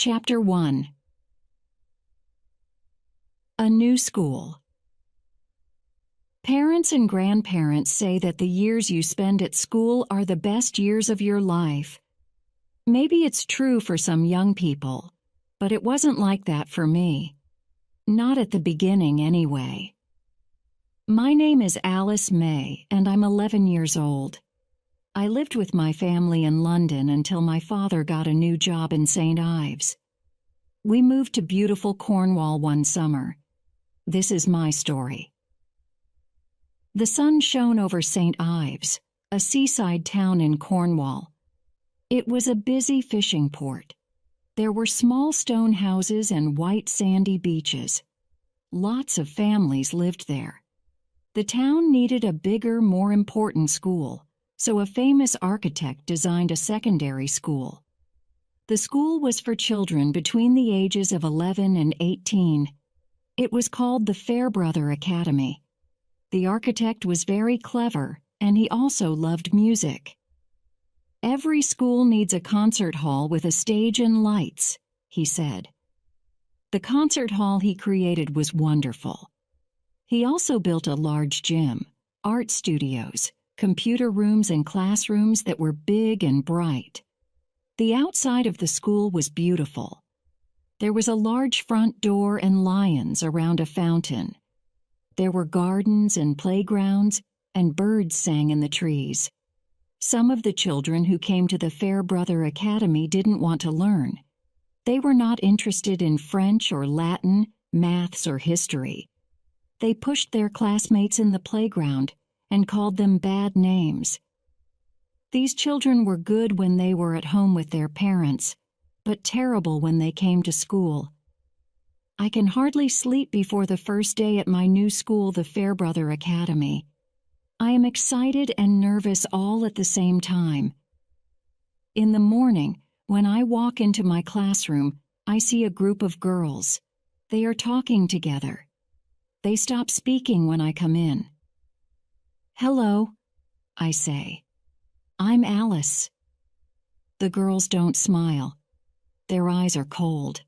Chapter 1. A New School. Parents and grandparents say that the years you spend at school are the best years of your life. Maybe it's true for some young people, but it wasn't like that for me. Not at the beginning, anyway. My name is Alice May, and I'm 11 years old. I lived with my family in London until my father got a new job in St. Ives. We moved to beautiful Cornwall one summer. This is my story. The sun shone over St. Ives, a seaside town in Cornwall. It was a busy fishing port. There were small stone houses and white sandy beaches. Lots of families lived there. The town needed a bigger, more important school, so a famous architect designed a secondary school. The school was for children between the ages of 11 and 18. It was called the Fairbrother Academy. The architect was very clever, and he also loved music. "Every school needs a concert hall with a stage and lights," he said. The concert hall he created was wonderful. He also built a large gym, art studios, computer rooms and classrooms that were big and bright. The outside of the school was beautiful. There was a large front door and lions around a fountain. There were gardens and playgrounds, and birds sang in the trees. Some of the children who came to the Fairbrother Academy didn't want to learn. They were not interested in French or Latin, maths or history. They pushed their classmates in the playground and called them bad names. These children were good when they were at home with their parents, but terrible when they came to school. I can hardly sleep before the first day at my new school, the Fairbrother Academy. I am excited and nervous all at the same time. In the morning, when I walk into my classroom, I see a group of girls. They are talking together. They stop speaking when I come in. "Hello," I say. "I'm Alice." The girls don't smile. Their eyes are cold.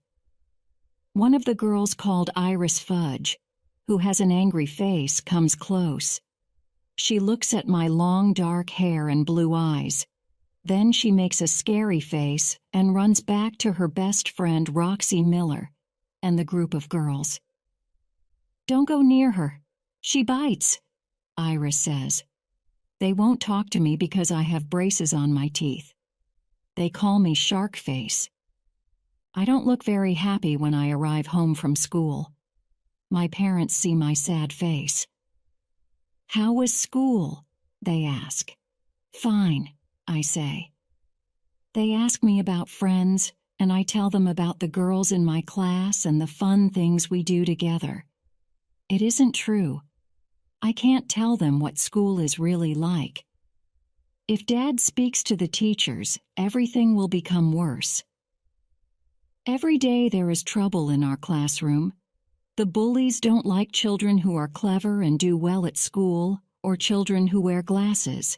One of the girls called Iris Fudge, who has an angry face, comes close. She looks at my long dark hair and blue eyes. Then she makes a scary face and runs back to her best friend Roxy Miller and the group of girls. "Don't go near her. She bites," Iris says. They won't talk to me because I have braces on my teeth. They call me Shark Face. I don't look very happy when I arrive home from school. My parents see my sad face. "How was school?" they ask. "Fine," I say. They ask me about friends, and I tell them about the girls in my class and the fun things we do together. It isn't true. I can't tell them what school is really like. If Dad speaks to the teachers, everything will become worse. Every day there is trouble in our classroom. The bullies don't like children who are clever and do well at school, or children who wear glasses.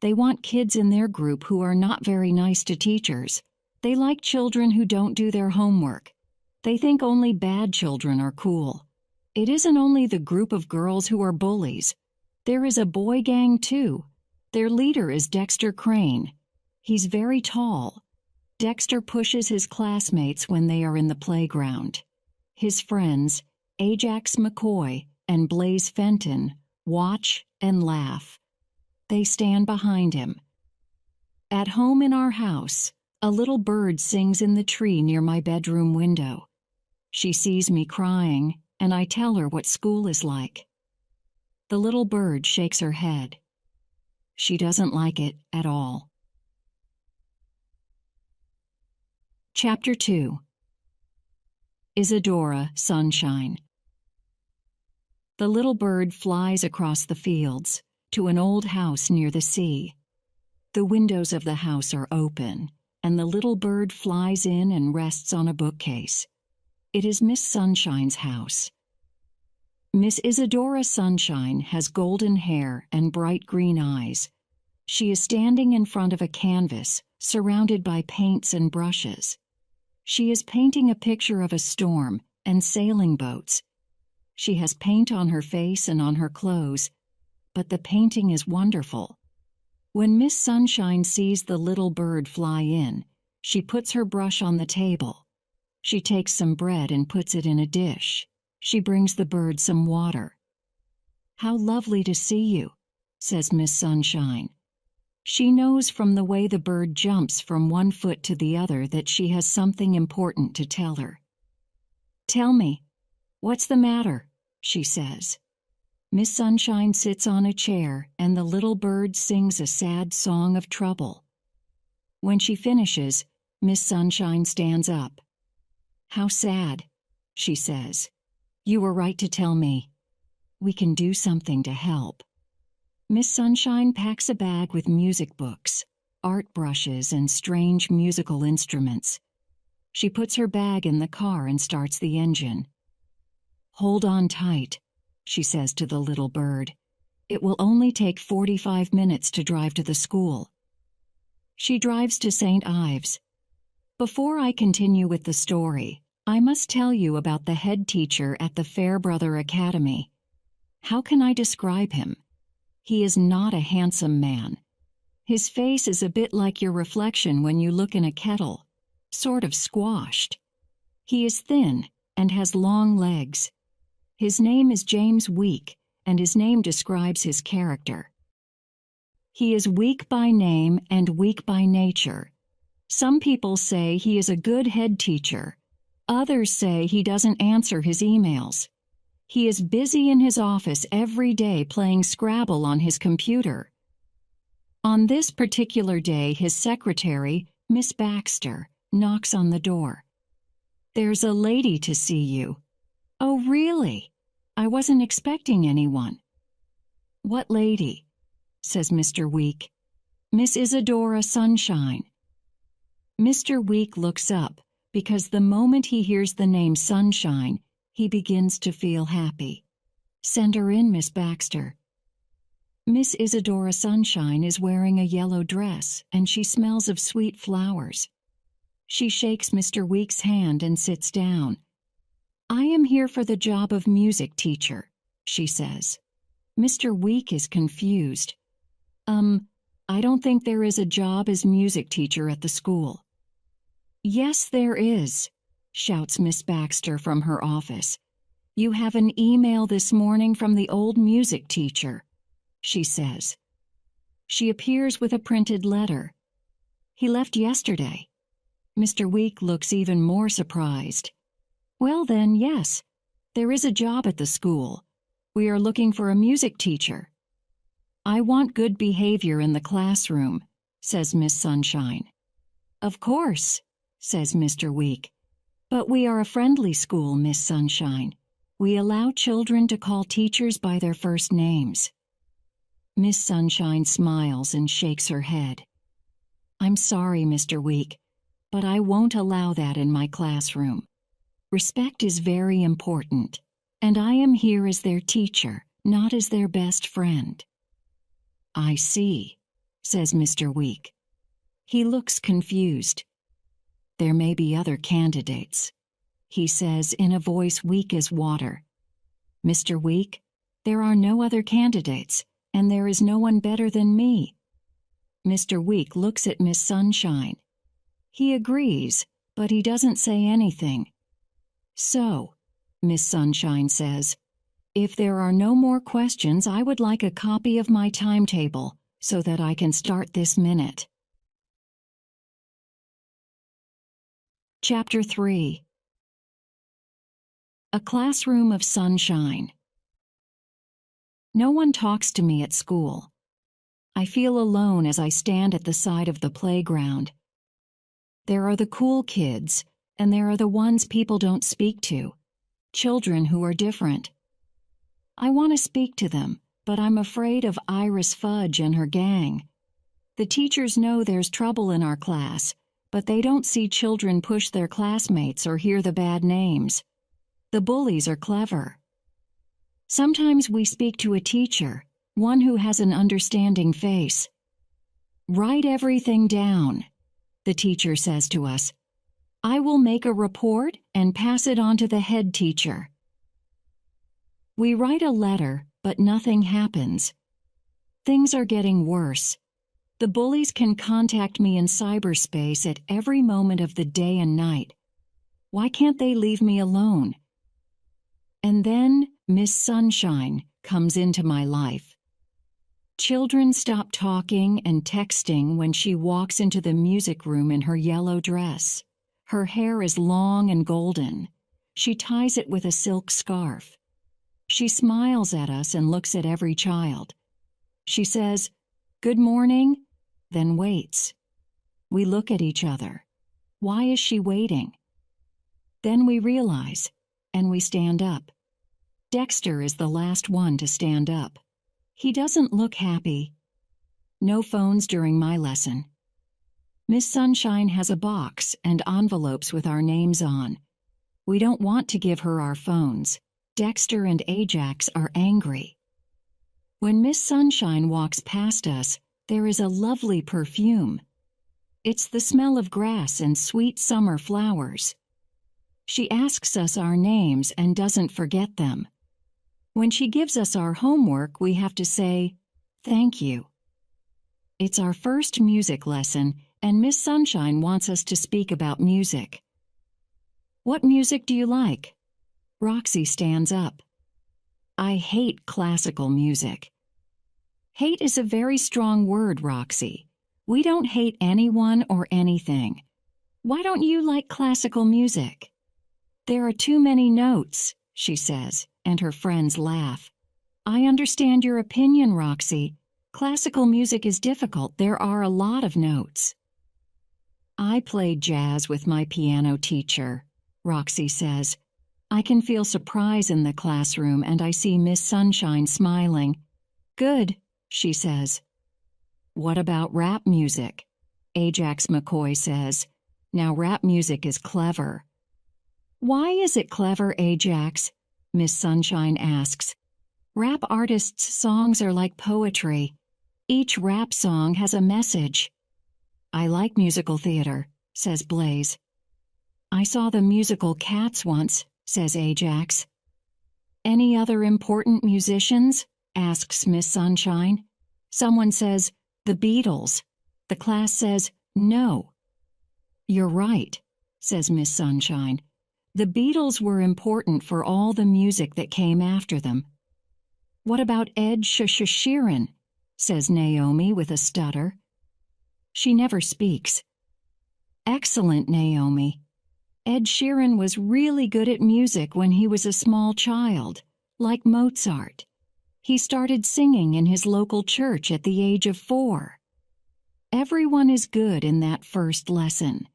They want kids in their group who are not very nice to teachers. They like children who don't do their homework. They think only bad children are cool. It isn't only the group of girls who are bullies. There is a boy gang too. Their leader is Dexter Crane. He's very tall. Dexter pushes his classmates when they are in the playground. His friends, Ajax McCoy and Blaze Fenton, watch and laugh. They stand behind him. At home in our house, a little bird sings in the tree near my bedroom window. She sees me crying, and I tell her what school is like. The little bird shakes her head. She doesn't like it at all. Chapter 2. Isadora Sunshine. The little bird flies across the fields to an old house near the sea. The windows of the house are open, and the little bird flies in and rests on a bookcase. It is Miss Sunshine's house. Miss Isadora Sunshine has golden hair and bright green eyes. She is standing in front of a canvas, surrounded by paints and brushes. She is painting a picture of a storm and sailing boats. She has paint on her face and on her clothes, but the painting is wonderful. When Miss Sunshine sees the little bird fly in, she puts her brush on the table. She takes some bread and puts it in a dish. She brings the bird some water. "How lovely to see you," says Miss Sunshine. She knows from the way the bird jumps from one foot to the other that she has something important to tell her. "Tell me, what's the matter?" she says. Miss Sunshine sits on a chair and the little bird sings a sad song of trouble. When she finishes, Miss Sunshine stands up. "How sad," she says. "You were right to tell me. We can do something to help." Miss Sunshine packs a bag with music books, art brushes, and strange musical instruments. She puts her bag in the car and starts the engine. "Hold on tight," she says to the little bird. "It will only take 45 minutes to drive to the school." She drives to St. Ives. Before I continue with the story, I must tell you about the head teacher at the Fairbrother Academy. How can I describe him? He is not a handsome man. His face is a bit like your reflection when you look in a kettle, sort of squashed. He is thin and has long legs. His name is James Week, and his name describes his character. He is weak by name and weak by nature. Some people say he is a good head teacher. Others say he doesn't answer his emails. He is busy in his office every day playing Scrabble on his computer. On this particular day, his secretary, Miss Baxter, knocks on the door. "There's a lady to see you." "Oh, really? I wasn't expecting anyone." "What lady?" says Mr. Week. "Miss Isadora Sunshine." Mr. Week looks up because the moment he hears the name Sunshine, he begins to feel happy. "Send her in, Miss Baxter." Miss Isadora Sunshine is wearing a yellow dress, and she smells of sweet flowers. She shakes Mr. Week's hand and sits down. "I am here for the job of music teacher," she says. Mr. Week is confused. I don't think there is a job as music teacher at the school." "Yes, there is," shouts Miss Baxter from her office. "You have an email this morning from the old music teacher," she says. She appears with a printed letter. "He left yesterday." Mr. Week looks even more surprised. "Well then, yes, there is a job at the school. We are looking for a music teacher." "I want good behavior in the classroom," says Miss Sunshine. "Of course," says Mr. Week. "But we are a friendly school, Miss Sunshine. We allow children to call teachers by their first names." Miss Sunshine smiles and shakes her head. "I'm sorry, Mr. Week, but I won't allow that in my classroom. Respect is very important, and I am here as their teacher, not as their best friend." "I see," says Mr. Week. He looks confused. "There may be other candidates," he says in a voice weak as water. "Mr. Week, there are no other candidates, and there is no one better than me." Mr. Week looks at Miss Sunshine. He agrees, but he doesn't say anything. "So," Miss Sunshine says, "if there are no more questions, I would like a copy of my timetable so that I can start this minute." Chapter 3. A Classroom of Sunshine. No one talks to me at school. I feel alone as I stand at the side of the playground. There are the cool kids, and there are the ones people don't speak to, children who are different. I want to speak to them, but I'm afraid of Iris Fudge and her gang. The teachers know there's trouble in our class, but they don't see children push their classmates or hear the bad names. The bullies are clever. Sometimes we speak to a teacher, one who has an understanding face. "Write everything down," the teacher says to us. I will make a report and pass it on to the head teacher. We write a letter, but nothing happens. Things are getting worse. The bullies can contact me in cyberspace at every moment of the day and night. Why can't they leave me alone? And then Miss Sunshine comes into my life. Children stop talking and texting when she walks into the music room in her yellow dress. Her hair is long and golden. She ties it with a silk scarf. She smiles at us and looks at every child. She says, "Good morning," then waits. We look at each other. Why is she waiting? Then we realize, and we stand up. Dexter is the last one to stand up. He doesn't look happy. No phones during my lesson. Miss Sunshine has a box and envelopes with our names on. We don't want to give her our phones. Dexter and Ajax are angry. When Miss Sunshine walks past us, there is a lovely perfume. It's the smell of grass and sweet summer flowers. She asks us our names and doesn't forget them. When she gives us our homework, we have to say, "Thank you." It's our first music lesson, and Miss Sunshine wants us to speak about music. "What music do you like?" Roxy stands up. "I hate classical music." Hate is a very strong word, Roxy. We don't hate anyone or anything. Why don't you like classical music? "There are too many notes," she says, and her friends laugh. "I understand your opinion, Roxy. Classical music is difficult. There are a lot of notes." "I played jazz with my piano teacher," Roxy says. I can feel surprise in the classroom, and I see Miss Sunshine smiling. "Good," she says. "What about rap music?" Ajax McCoy says. "Now rap music is clever." "Why is it clever, Ajax?" Miss Sunshine asks. "Rap artists' songs are like poetry. Each rap song has a message." "I like musical theater," says Blaze. "I saw the musical Cats once," says Ajax. "Any other important musicians?" asks Miss Sunshine. Someone says, "The Beatles." The class says, "No." "You're right," says Miss Sunshine. "The Beatles were important for all the music that came after them." "What about Ed Sheeran?" says Naomi with a stutter. She never speaks. "Excellent, Naomi. Ed Sheeran was really good at music when he was a small child, like Mozart. He started singing in his local church at the age of 4. Everyone is good in that first lesson.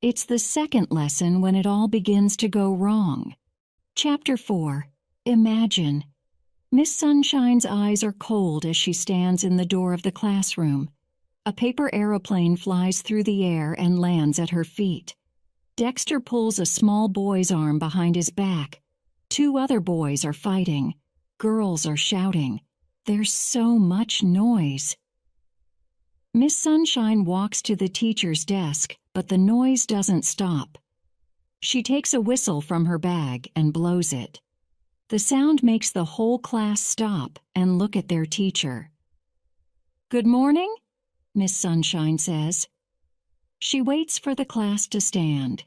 It's the second lesson when it all begins to go wrong. Chapter 4. Imagine. Miss Sunshine's eyes are cold as she stands in the door of the classroom. A paper aeroplane flies through the air and lands at her feet. Dexter pulls a small boy's arm behind his back. 2 other boys are fighting. Girls are shouting. There's so much noise. Miss Sunshine walks to the teacher's desk, but the noise doesn't stop. She takes a whistle from her bag and blows it. The sound makes the whole class stop and look at their teacher. "Good morning," Miss Sunshine says. She waits for the class to stand.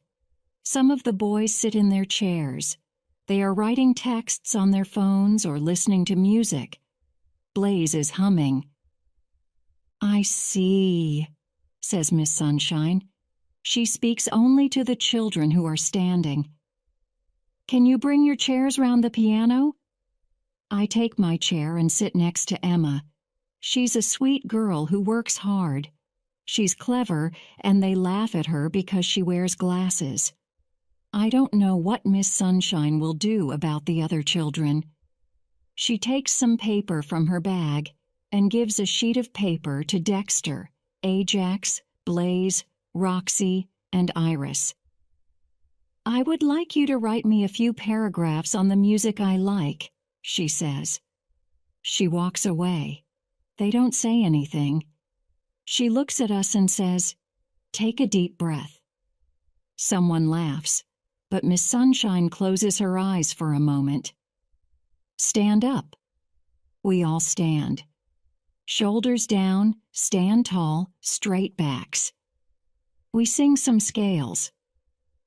Some of the boys sit in their chairs. They are writing texts on their phones or listening to music. Blaze is humming. "I see," says Miss Sunshine. She speaks only to the children who are standing. "Can you bring your chairs round the piano?" I take my chair and sit next to Emma. She's a sweet girl who works hard. She's clever, and they laugh at her because she wears glasses. I don't know what Miss Sunshine will do about the other children. She takes some paper from her bag and gives a sheet of paper to Dexter, Ajax, Blaze, Roxy, and Iris. "I would like you to write me a few paragraphs on the music I like," she says. She walks away. They don't say anything. She looks at us and says, "Take a deep breath." Someone laughs, but Miss Sunshine closes her eyes for a moment. Stand up. We all stand. Shoulders down, stand tall, straight backs. We sing some scales.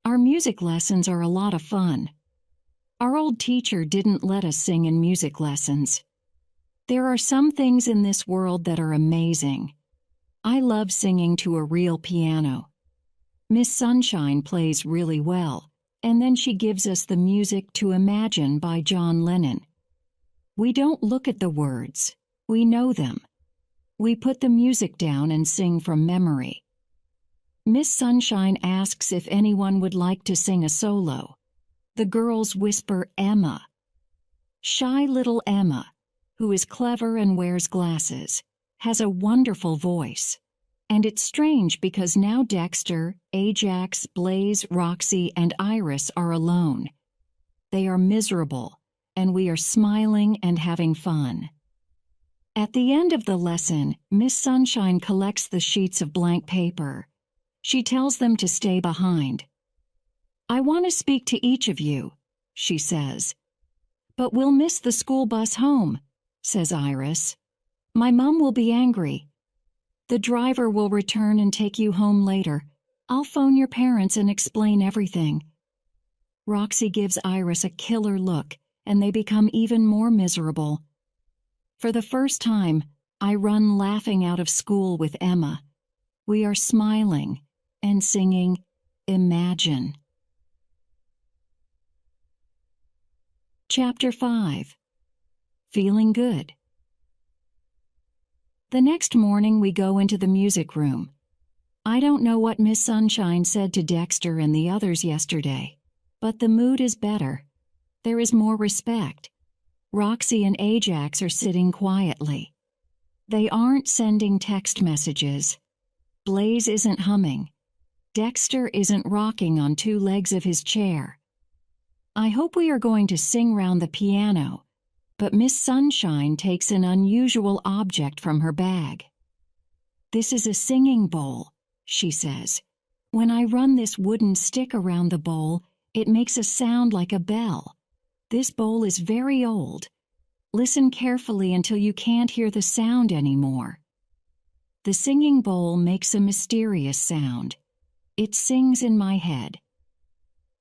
Our music lessons are a lot of fun. Our old teacher didn't let us sing in music lessons. There are some things in this world that are amazing. I love singing to a real piano. Miss Sunshine plays really well, and then she gives us the music to Imagine by John Lennon. We don't look at the words. We know them. We put the music down and sing from memory. Miss Sunshine asks if anyone would like to sing a solo. The girls whisper Emma. Shy little Emma, who is clever and wears glasses, has a wonderful voice. And it's strange because now Dexter, Ajax, Blaze, Roxy, and Iris are alone. They are miserable, and we are smiling and having fun. At the end of the lesson, Miss Sunshine collects the sheets of blank paper. She tells them to stay behind. I want to speak to each of you, she says. But we'll miss the school bus home, says Iris. My mom will be angry. The driver will return and take you home later. I'll phone your parents and explain everything. Roxy gives Iris a killer look, and they become even more miserable. For the first time, I run laughing out of school with Emma. We are smiling and singing Imagine. Chapter 5. Feeling Good. The next morning we go into the music room. I don't know what Miss Sunshine said to Dexter and the others yesterday, but the mood is better. There is more respect. Roxy and Ajax are sitting quietly. They aren't sending text messages. Blaze isn't humming. Dexter isn't rocking on two legs of his chair. I hope we are going to sing round the piano, but Miss Sunshine takes an unusual object from her bag. This is a singing bowl, she says. When I run this wooden stick around the bowl, it makes a sound like a bell. This bowl is very old. Listen carefully until you can't hear the sound anymore. The singing bowl makes a mysterious sound. It sings in my head.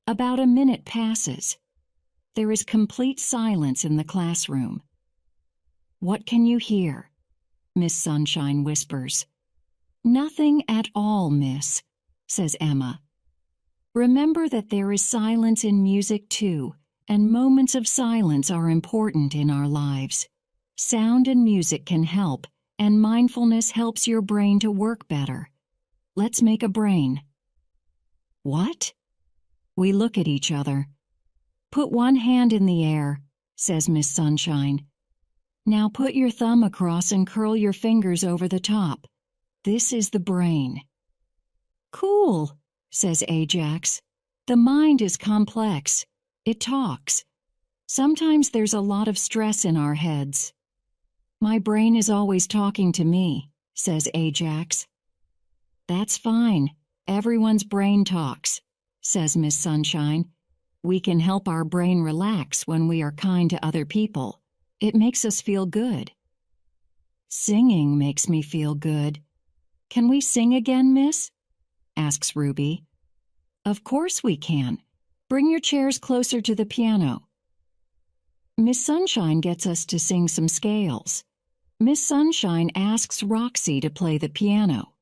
About a minute passes. There is complete silence in the classroom. What can you hear? Miss Sunshine whispers. Nothing at all, miss, says Emma. Remember that there is silence in music too, and moments of silence are important in our lives. Sound and music can help, and mindfulness helps your brain to work better. Let's make a brain. What? We look at each other. Put one hand in the air, says Miss Sunshine. Now put your thumb across and curl your fingers over the top. This is the brain. Cool, says Ajax. The mind is complex. It talks. Sometimes there's a lot of stress in our heads. My brain is always talking to me, says Ajax. That's fine. Everyone's brain talks, says Miss Sunshine. We can help our brain relax when we are kind to other people. It makes us feel good. Singing makes me feel good. Can we sing again, miss? Asks Ruby. Of course we can. Bring your chairs closer to the piano. Miss Sunshine gets us to sing some scales. Miss Sunshine asks Roxy to play the piano.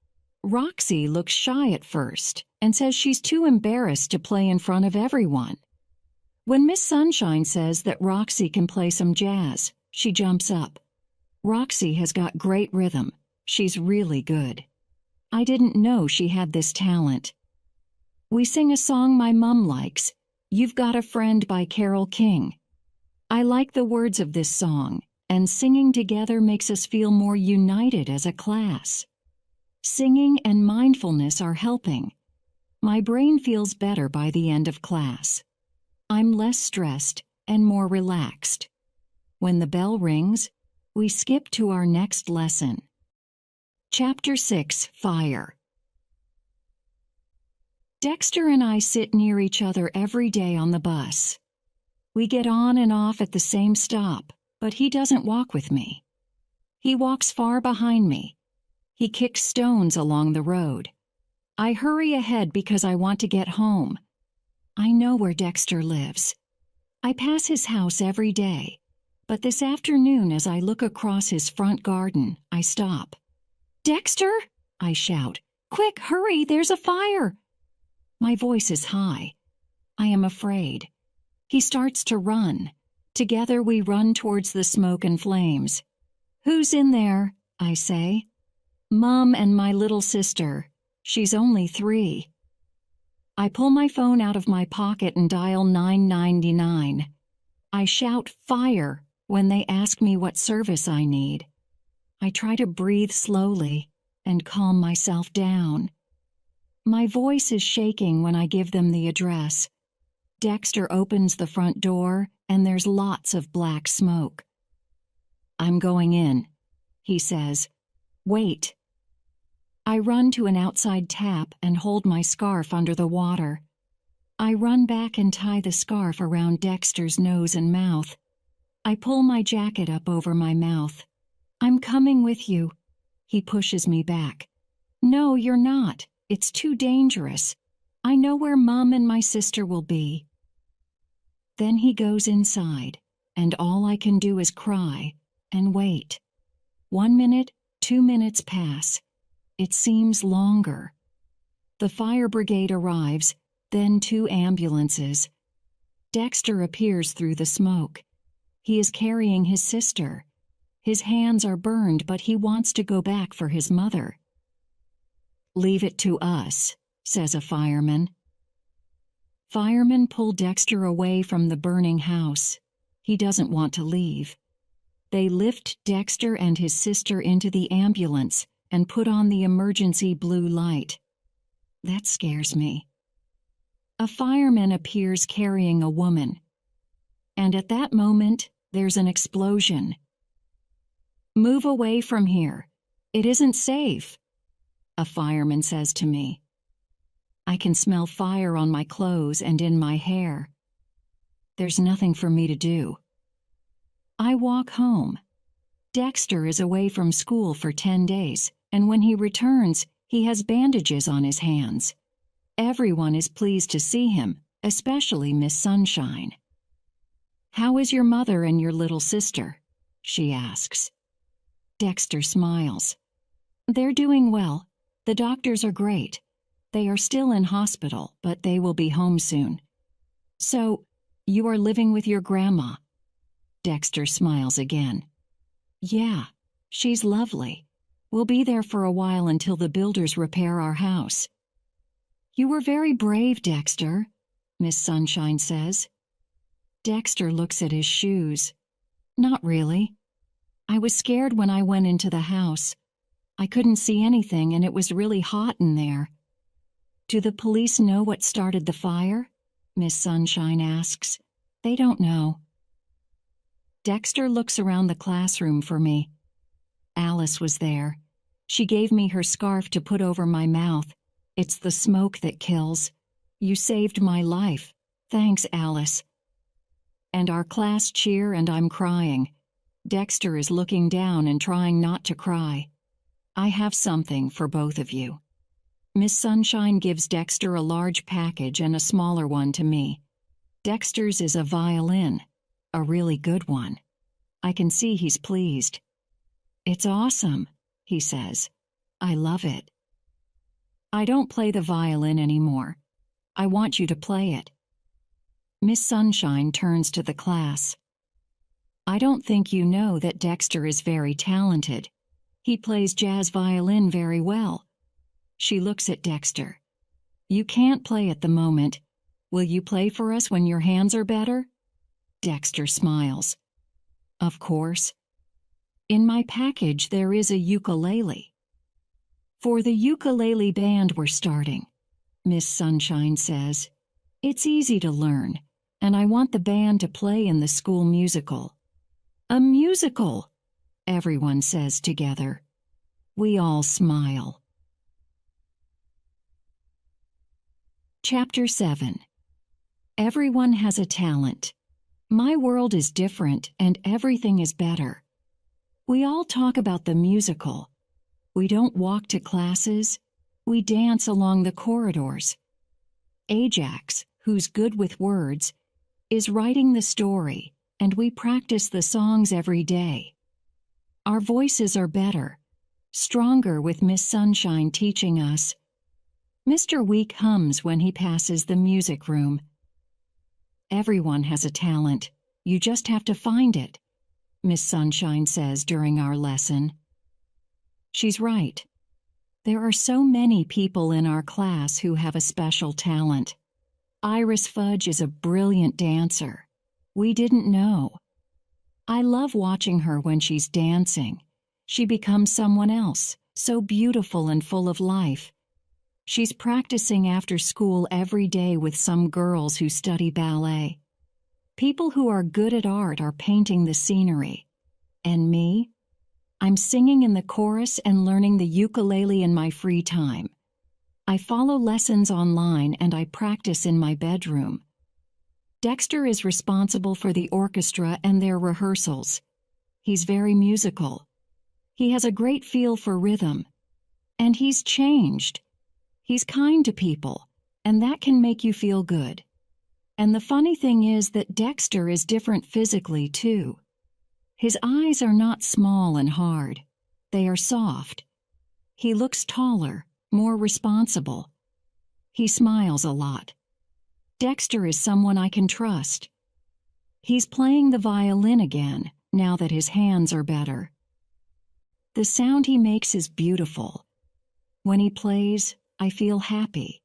Roxy looks shy at first and says she's too embarrassed to play in front of everyone. When Miss Sunshine says that Roxy can play some jazz, she jumps up. Roxy has got great rhythm. She's really good. I didn't know she had this talent. We sing a song my mom likes, You've Got a Friend by Carole King. I like the words of this song, and singing together makes us feel more united as a class. Singing and mindfulness are helping. My brain feels better by the end of class. I'm less stressed and more relaxed. When the bell rings, we skip to our next lesson. Chapter 6, Fire. Dexter and I sit near each other every day on the bus. We get on and off at the same stop, but he doesn't walk with me. He walks far behind me. He kicks stones along the road. I hurry ahead because I want to get home. I know where Dexter lives. I pass his house every day, but this afternoon as I look across his front garden, I stop. "Dexter!" I shout. "Quick, hurry, there's a fire!" My voice is high. I am afraid. He starts to run. Together we run towards the smoke and flames. "Who's in there?" I say. "Mom and my little sister. She's only 3. I pull my phone out of my pocket and dial 999. I shout fire when they ask me what service I need. I try to breathe slowly and calm myself down. My voice is shaking when I give them the address. Dexter opens the front door and there's lots of black smoke. "I'm going in," he says. "Wait." I run to an outside tap and hold my scarf under the water. I run back and tie the scarf around Dexter's nose and mouth. I pull my jacket up over my mouth. "I'm coming with you." He pushes me back. "No, you're not. It's too dangerous. I know where Mom and my sister will be." Then he goes inside, and all I can do is cry and wait. 1 minute, 2 minutes pass. It seems longer. The fire brigade arrives, then 2 ambulances. Dexter appears through the smoke. He is carrying his sister. His hands are burned, but he wants to go back for his mother. "Leave it to us," says a fireman. Firemen pull Dexter away from the burning house. He doesn't want to leave. They lift Dexter and his sister into the ambulance and put on the emergency blue light. That scares me. A fireman appears carrying a woman. And at that moment, there's an explosion. "Move away from here. It isn't safe," a fireman says to me. I can smell fire on my clothes and in my hair. There's nothing for me to do. I walk home. Dexter is away from school for 10 days, and when he returns, he has bandages on his hands. Everyone is pleased to see him, especially Miss Sunshine. "How is your mother and your little sister?" she asks. Dexter smiles. "They're doing well. The doctors are great. They are still in hospital, but they will be home soon." "So, you are living with your grandma?" Dexter smiles again. "Yeah, she's lovely. We'll be there for a while until the builders repair our house." "You were very brave, Dexter," Miss Sunshine says. Dexter looks at his shoes. "Not really. I was scared when I went into the house. I couldn't see anything and it was really hot in there." "Do the police know what started the fire?" Miss Sunshine asks. "They don't know." Dexter looks around the classroom for me. Alice was there. She gave me her scarf to put over my mouth. "It's the smoke that kills. You saved my life. Thanks, Alice." And our class cheer and I'm crying. Dexter is looking down and trying not to cry. "I have something for both of you." Miss Sunshine gives Dexter a large package and a smaller one to me. Dexter's is a violin, a really good one. I can see he's pleased. "It's awesome," he says. "I love it." "I don't play the violin anymore. I want you to play it." Miss Sunshine turns to the class. "I don't think you know that Dexter is very talented. He plays jazz violin very well." She looks at Dexter. "You can't play at the moment. Will you play for us when your hands are better?" Dexter smiles. "Of course." In my package there is a ukulele. "For the ukulele band we're starting," Miss Sunshine says. "It's easy to learn, and I want the band to play in the school musical." "A musical!" everyone says together. We all smile. Chapter 7. Everyone has a talent. My world is different and everything is better. We all talk about the musical. We don't walk to classes. We dance along the corridors. Ajax, who's good with words, is writing the story, and we practice the songs every day. Our voices are better, stronger with Miss Sunshine teaching us. Mr. Week hums when he passes the music room. Everyone has a talent. You just have to find it, Miss Sunshine says during our lesson. She's right. There are so many people in our class who have a special talent. Iris Fudge is a brilliant dancer. We didn't know. I love watching her when she's dancing. She becomes someone else, so beautiful and full of life. She's practicing after school every day with some girls who study ballet. People who are good at art are painting the scenery. And me? I'm singing in the chorus and learning the ukulele in my free time. I follow lessons online and I practice in my bedroom. Dexter is responsible for the orchestra and their rehearsals. He's very musical. He has a great feel for rhythm. And he's changed. He's kind to people, and that can make you feel good. And the funny thing is that Dexter is different physically, too. His eyes are not small and hard. They are soft. He looks taller, more responsible. He smiles a lot. Dexter is someone I can trust. He's playing the violin again, now that his hands are better. The sound he makes is beautiful. When he plays, I feel happy.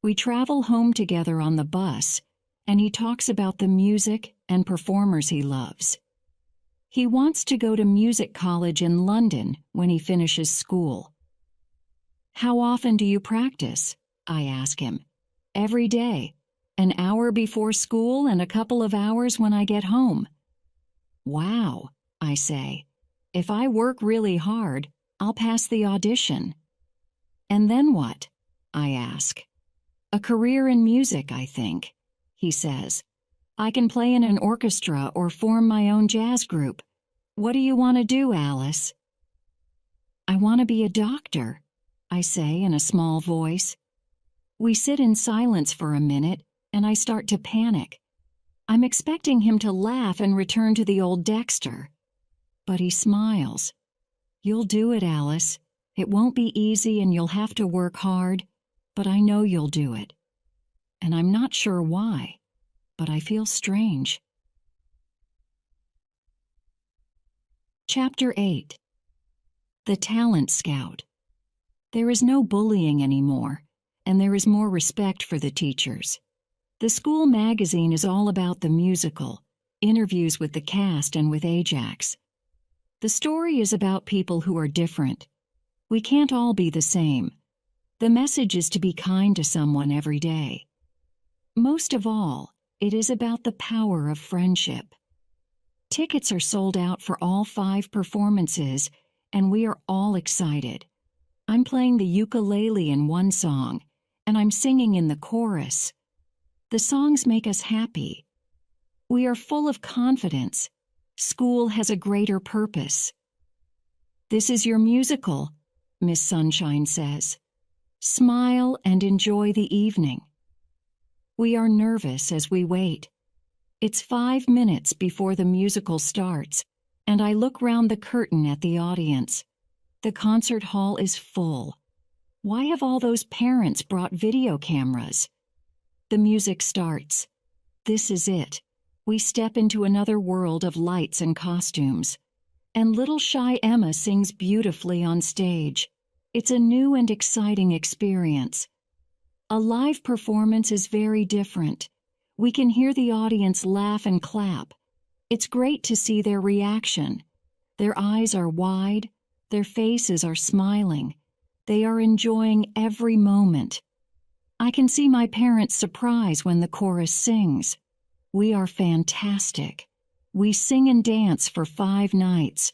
We travel home together on the bus, and he talks about the music and performers he loves. He wants to go to music college in London when he finishes school. How often do you practice? I ask him. Every day. An hour before school and a couple of hours when I get home. Wow, I say. If I work really hard, I'll pass the audition. And then what? I ask. A career in music, I think, he says. I can play in an orchestra or form my own jazz group. What do you want to do, Alice? I want to be a doctor, I say in a small voice. We sit in silence for a minute, and I start to panic. I'm expecting him to laugh and return to the old Dexter. But he smiles. You'll do it, Alice. It won't be easy and you'll have to work hard, but I know you'll do it. And I'm not sure why, but I feel strange. Chapter 8. The Talent Scout. There is no bullying anymore, and there is more respect for the teachers. The school magazine is all about the musical, interviews with the cast and with Ajax. The story is about people who are different. We can't all be the same. The message is to be kind to someone every day. Most of all, it is about the power of friendship. Tickets are sold out for all 5 performances, and we are all excited. I'm playing the ukulele in one song, and I'm singing in the chorus. The songs make us happy. We are full of confidence. School has a greater purpose. This is your musical, Miss Sunshine says. Smile and enjoy the evening. We are nervous as we wait. It's 5 minutes before the musical starts, and I look round the curtain at the audience. The concert hall is full. Why have all those parents brought video cameras? The music starts. This is it. We step into another world of lights and costumes. And little shy Emma sings beautifully on stage. It's a new and exciting experience. A live performance is very different. We can hear the audience laugh and clap. It's great to see their reaction. Their eyes are wide. Their faces are smiling. They are enjoying every moment. I can see my parents' surprise when the chorus sings. We are fantastic. We sing and dance for 5 nights.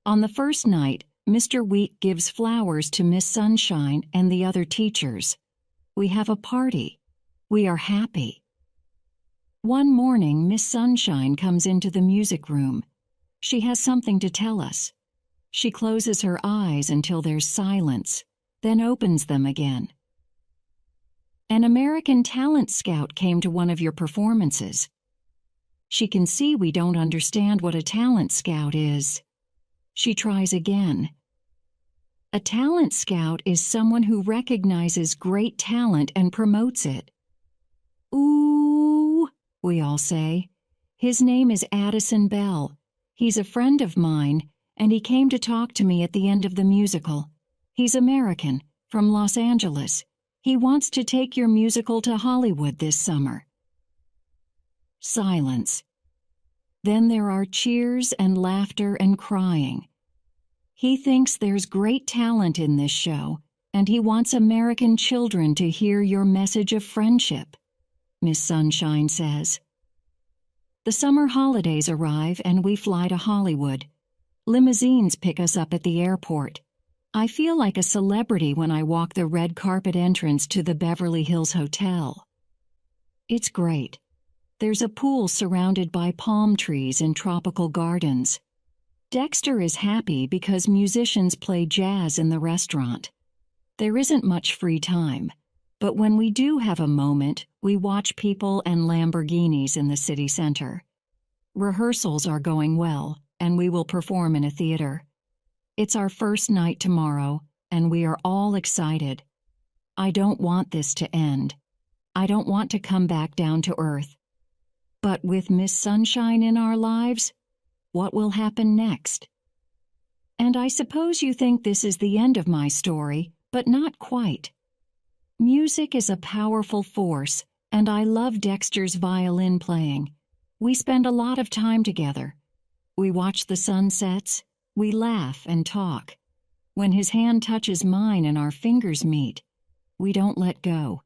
On the first night, Mr. Week gives flowers to Miss Sunshine and the other teachers. We have a party. We are happy. One morning, Miss Sunshine comes into the music room. She has something to tell us. She closes her eyes until there's silence, then opens them again. An American talent scout came to one of your performances. She can see we don't understand what a talent scout is. She tries again. A talent scout is someone who recognizes great talent and promotes it. Ooh, we all say. His name is Addison Bell. He's a friend of mine, and he came to talk to me at the end of the musical. He's American, from Los Angeles. He wants to take your musical to Hollywood this summer. Silence. Then there are cheers and laughter and crying. He thinks there's great talent in this show, and he wants American children to hear your message of friendship, Miss Sunshine says. The summer holidays arrive and we fly to Hollywood. Limousines pick us up at the airport. I feel like a celebrity when I walk the red carpet entrance to the Beverly Hills Hotel. It's great. There's a pool surrounded by palm trees and tropical gardens. Dexter is happy because musicians play jazz in the restaurant. There isn't much free time, but when we do have a moment, we watch people and Lamborghinis in the city center. Rehearsals are going well, and we will perform in a theater. It's our first night tomorrow, and we are all excited. I don't want this to end. I don't want to come back down to earth. But with Miss Sunshine in our lives, what will happen next? And I suppose you think this is the end of my story, but not quite. Music is a powerful force, and I love Dexter's violin playing. We spend a lot of time together. We watch the sunsets. We laugh and talk. When his hand touches mine and our fingers meet, we don't let go.